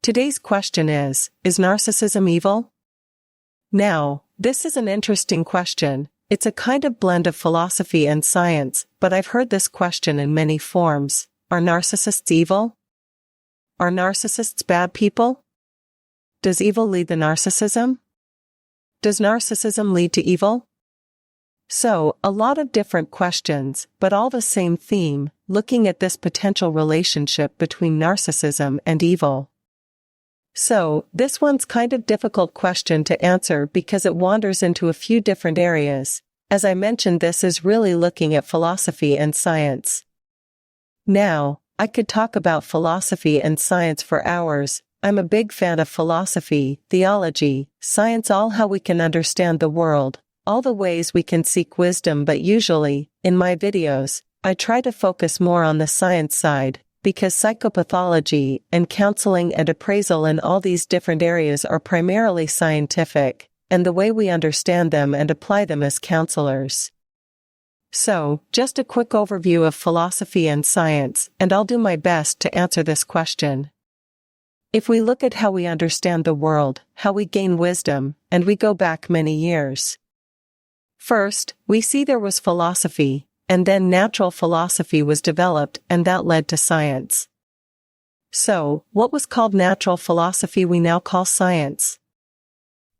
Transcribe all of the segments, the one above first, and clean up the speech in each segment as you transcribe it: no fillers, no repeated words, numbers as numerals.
Today's question is narcissism evil? Now, this is an interesting question. It's a kind of blend of philosophy and science, but I've heard this question in many forms. Are narcissists evil? Are narcissists bad people? Does evil lead to narcissism? Does narcissism lead to evil? So, a lot of different questions, but all the same theme, looking at this potential relationship between narcissism and evil. So, this one's kind of difficult question to answer because it wanders into a few different areas. As I mentioned, this is really looking at philosophy and science. Now, I could talk about philosophy and science for hours. I'm a big fan of philosophy, theology, science, all how we can understand the world, all the ways we can seek wisdom, but usually, in my videos, I try to focus more on the science side, because psychopathology and counseling and appraisal and all these different areas are primarily scientific, and the way we understand them and apply them as counselors. So, just a quick overview of philosophy and science, and I'll do my best to answer this question. If we look at how we understand the world, how we gain wisdom, and we go back many years. First, we see there was philosophy, and then natural philosophy was developed, and that led to science. So, what was called natural philosophy we now call science.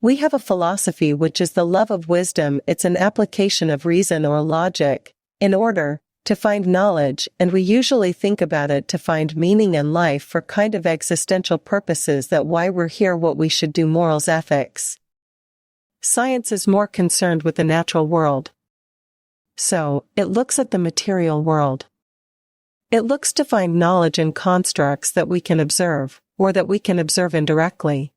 We have a philosophy which is the love of wisdom. It's an application of reason or logic, in order to find knowledge, and we usually think about it to find meaning in life for kind of existential purposes, that why we're here, what we should do, morals, ethics. Science is more concerned with the natural world. So, it looks at the material world. It looks to find knowledge in constructs that we can observe, or that we can observe indirectly.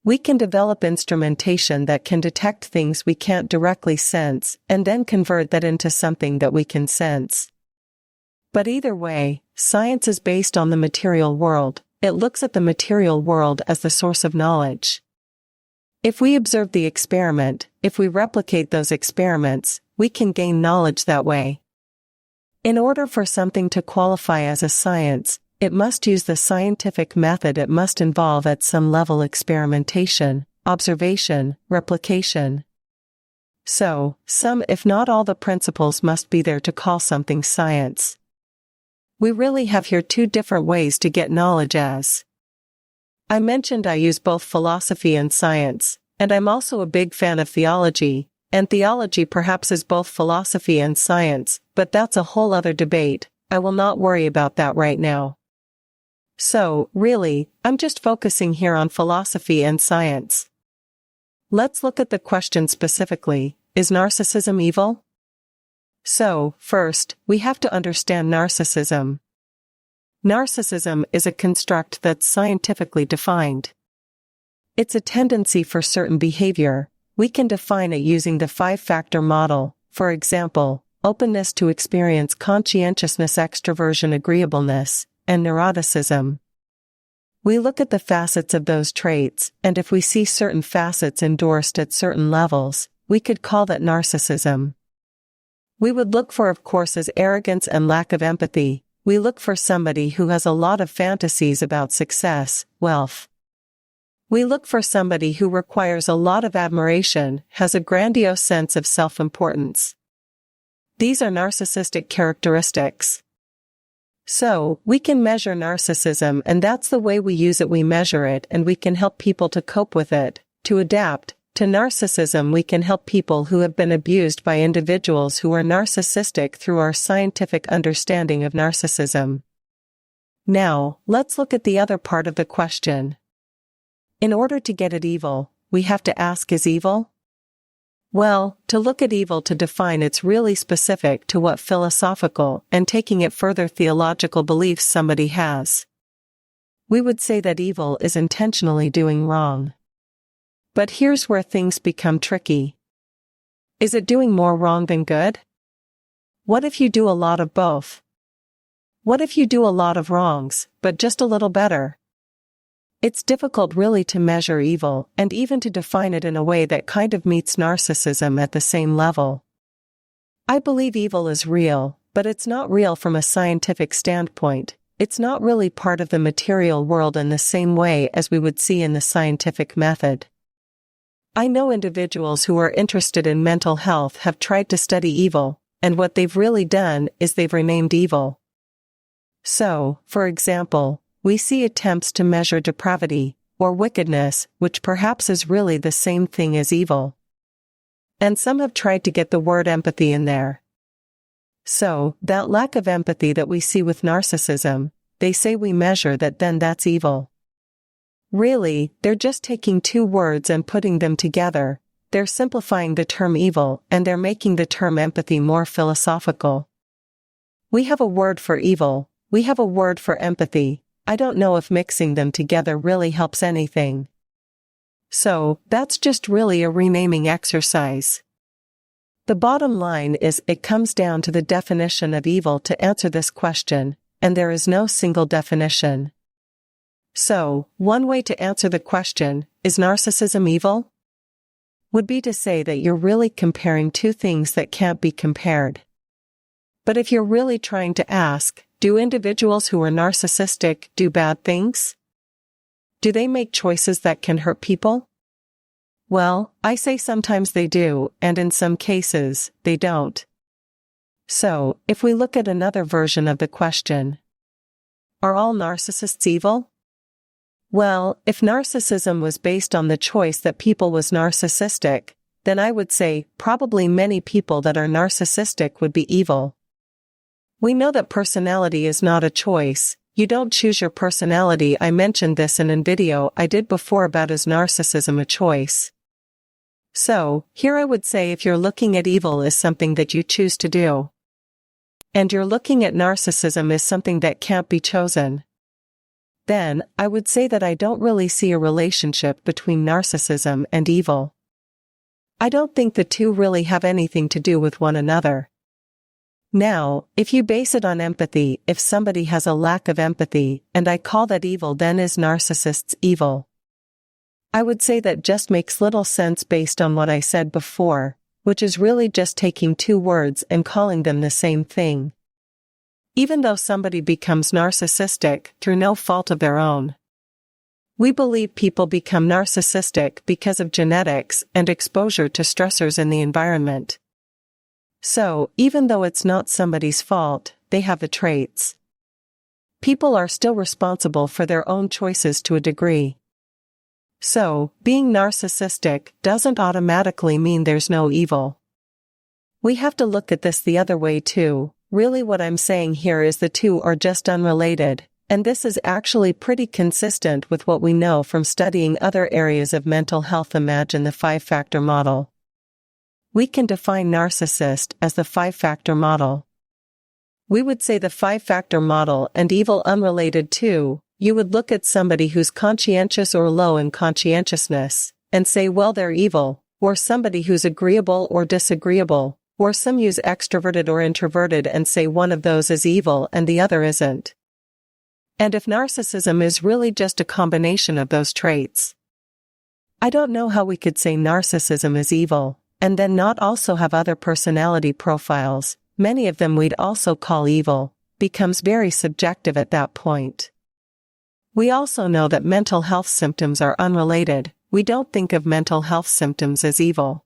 We can develop instrumentation that can detect things we can't directly sense, and then convert that into something that we can sense. But either way, science is based on the material world. It looks at the material world as the source of knowledge. If we observe the experiment, if we replicate those experiments, we can gain knowledge that way. In order for something to qualify as a science, it must use the scientific method. It must involve at some level experimentation, observation, replication. So, some if not all the principles must be there to call something science. We really have here two different ways to get knowledge. As I mentioned, I use both philosophy and science, and I'm also a big fan of theology, and theology perhaps is both philosophy and science, but that's a whole other debate. I will not worry about that right now. So, really, I'm just focusing here on philosophy and science. Let's look at the question specifically. Is narcissism evil? So, first, we have to understand narcissism. Narcissism is a construct that's scientifically defined. It's a tendency for certain behavior. We can define it using the 5-factor model, for example, openness to experience, conscientiousness, extroversion, agreeableness, and neuroticism. We look at the facets of those traits, and if we see certain facets endorsed at certain levels, we could call that narcissism. We would look for, of course, as arrogance and lack of empathy. We look for somebody who has a lot of fantasies about success, wealth. We look for somebody who requires a lot of admiration, has a grandiose sense of self-importance. These are narcissistic characteristics. So, we can measure narcissism, and that's the way we use it. We measure it, and we can help people to cope with it, to adapt. To narcissism, we can help people who have been abused by individuals who are narcissistic through our scientific understanding of narcissism. Now, let's look at the other part of the question. In order to get at evil, we have to ask, is evil? Well, to look at evil, to define, it's really specific to what philosophical and taking it further theological beliefs somebody has. We would say that evil is intentionally doing wrong. But here's where things become tricky. Is it doing more wrong than good? What if you do a lot of both? What if you do a lot of wrongs, but just a little better? It's difficult really to measure evil, and even to define it in a way that kind of meets narcissism at the same level. I believe evil is real, but it's not real from a scientific standpoint. It's not really part of the material world in the same way as we would see in the scientific method. I know individuals who are interested in mental health have tried to study evil, and what they've really done is they've renamed evil. So, for example, we see attempts to measure depravity, or wickedness, which perhaps is really the same thing as evil. And some have tried to get the word empathy in there. So, that lack of empathy that we see with narcissism, they say we measure that, then that's evil. Really, they're just taking two words and putting them together. They're simplifying the term evil, and they're making the term empathy more philosophical. We have a word for evil, we have a word for empathy. I don't know if mixing them together really helps anything. So, that's just really a renaming exercise. The bottom line is, it comes down to the definition of evil to answer this question, and there is no single definition. So, one way to answer the question, is narcissism evil? Would be to say that you're really comparing two things that can't be compared. But if you're really trying to ask, do individuals who are narcissistic do bad things? Do they make choices that can hurt people? Well, I say sometimes they do, and in some cases, they don't. So, if we look at another version of the question, are all narcissists evil? Well, if narcissism was based on the choice that people was narcissistic, then I would say, probably many people that are narcissistic would be evil. We know that personality is not a choice. You don't choose your personality. I mentioned this in a video I did before about is narcissism a choice. So, here I would say if you're looking at evil as something that you choose to do, and you're looking at narcissism as something that can't be chosen, then I would say that I don't really see a relationship between narcissism and evil. I don't think the two really have anything to do with one another. Now, if you base it on empathy, if somebody has a lack of empathy, and I call that evil, then is narcissists evil? I would say that just makes little sense based on what I said before, which is really just taking two words and calling them the same thing. Even though somebody becomes narcissistic through no fault of their own. We believe people become narcissistic because of genetics and exposure to stressors in the environment. So, even though it's not somebody's fault, they have the traits. People are still responsible for their own choices to a degree. So, being narcissistic doesn't automatically mean there's no evil. We have to look at this the other way too. Really what I'm saying here is the two are just unrelated, and this is actually pretty consistent with what we know from studying other areas of mental health. Imagine the 5-factor model. We can define narcissist as the 5-factor model. We would say the 5-factor model and evil unrelated too. You would look at somebody who's conscientious or low in conscientiousness, and say, well, they're evil, or somebody who's agreeable or disagreeable, or some use extroverted or introverted and say one of those is evil and the other isn't. And if narcissism is really just a combination of those traits, I don't know how we could say narcissism is evil, and then not also have other personality profiles, many of them we'd also call evil, becomes very subjective at that point. We also know that mental health symptoms are unrelated. We don't think of mental health symptoms as evil.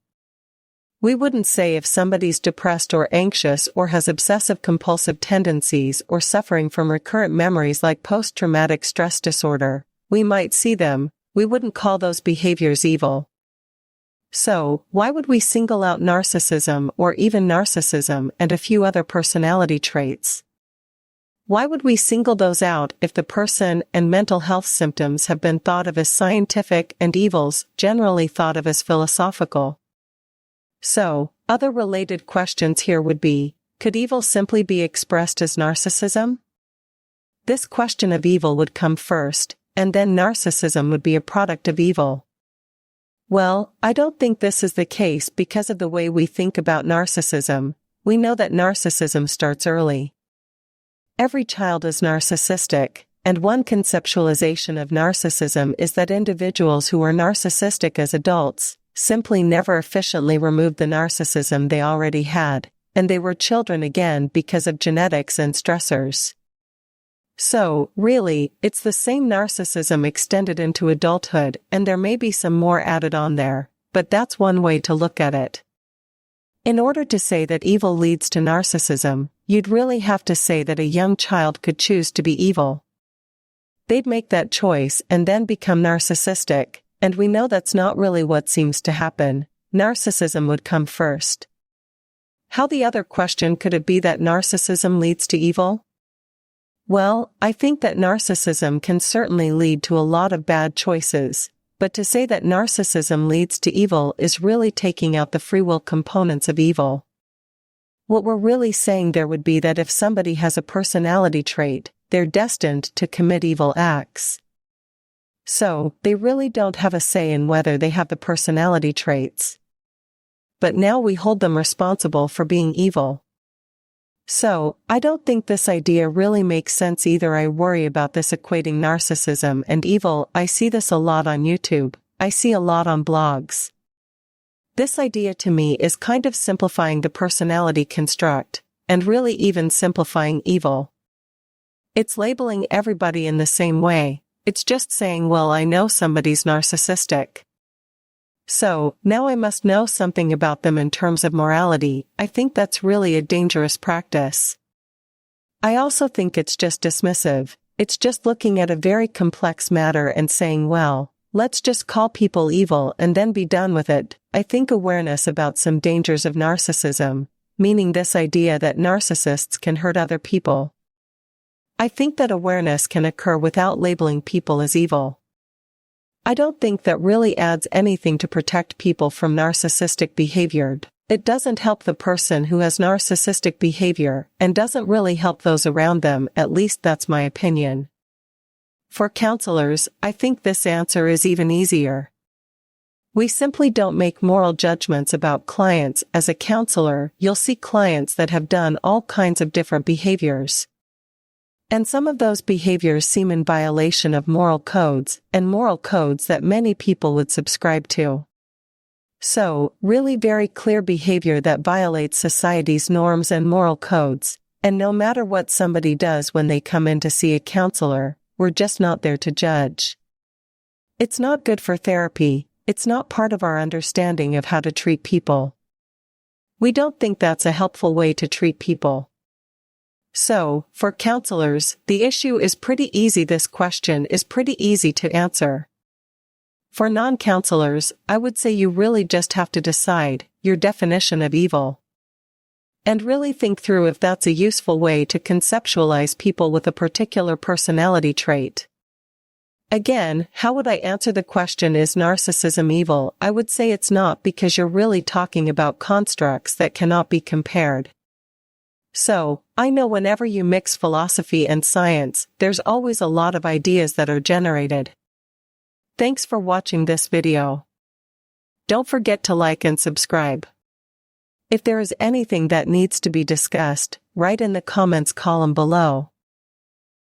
We wouldn't say if somebody's depressed or anxious or has obsessive-compulsive tendencies or suffering from recurrent memories like post-traumatic stress disorder, we might see them, we wouldn't call those behaviors evil. So, why would we single out narcissism or even narcissism and a few other personality traits? Why would we single those out if the person and mental health symptoms have been thought of as scientific and evils generally thought of as philosophical? So, other related questions here would be, could evil simply be expressed as narcissism? This question of evil would come first, and then narcissism would be a product of evil. Well, I don't think this is the case because of the way we think about narcissism. We know that narcissism starts early. Every child is narcissistic, and one conceptualization of narcissism is that individuals who are narcissistic as adults simply never efficiently removed the narcissism they already had, and they were children again because of genetics and stressors. So, really, it's the same narcissism extended into adulthood, and there may be some more added on there, but that's one way to look at it. In order to say that evil leads to narcissism, you'd really have to say that a young child could choose to be evil. They'd make that choice and then become narcissistic, and we know that's not really what seems to happen. Narcissism would come first. How the other question could it be that narcissism leads to evil? Well, I think that narcissism can certainly lead to a lot of bad choices, but to say that narcissism leads to evil is really taking out the free will components of evil. What we're really saying there would be that if somebody has a personality trait, they're destined to commit evil acts. So, they really don't have a say in whether they have the personality traits. But now we hold them responsible for being evil. So, I don't think this idea really makes sense either. I worry about this equating narcissism and evil. I see this a lot on YouTube. I see a lot on blogs. This idea to me is kind of simplifying the personality construct, and really even simplifying evil. It's labeling everybody in the same way. It's just saying, well, I know somebody's narcissistic. So, now I must know something about them in terms of morality. I think that's really a dangerous practice. I also think it's just dismissive. It's just looking at a very complex matter and saying, well, let's just call people evil and then be done with it. I think awareness about some dangers of narcissism, meaning this idea that narcissists can hurt other people. I think that awareness can occur without labeling people as evil. I don't think that really adds anything to protect people from narcissistic behavior. It doesn't help the person who has narcissistic behavior, and doesn't really help those around them, at least that's my opinion. For counselors, I think this answer is even easier. We simply don't make moral judgments about clients. As a counselor, you'll see clients that have done all kinds of different behaviors. And some of those behaviors seem in violation of moral codes, and moral codes that many people would subscribe to. So, really very clear behavior that violates society's norms and moral codes, and no matter what somebody does when they come in to see a counselor, we're just not there to judge. It's not good for therapy. It's not part of our understanding of how to treat people. We don't think that's a helpful way to treat people. So, for counselors, the issue is pretty easy. This question is pretty easy to answer. For non-counselors, I would say you really just have to decide your definition of evil. And really think through if that's a useful way to conceptualize people with a particular personality trait. Again, how would I answer the question, is narcissism evil? I would say it's not, because you're really talking about constructs that cannot be compared. So, I know whenever you mix philosophy and science, there's always a lot of ideas that are generated. Thanks for watching this video. Don't forget to like and subscribe. If there is anything that needs to be discussed, write in the comments column below.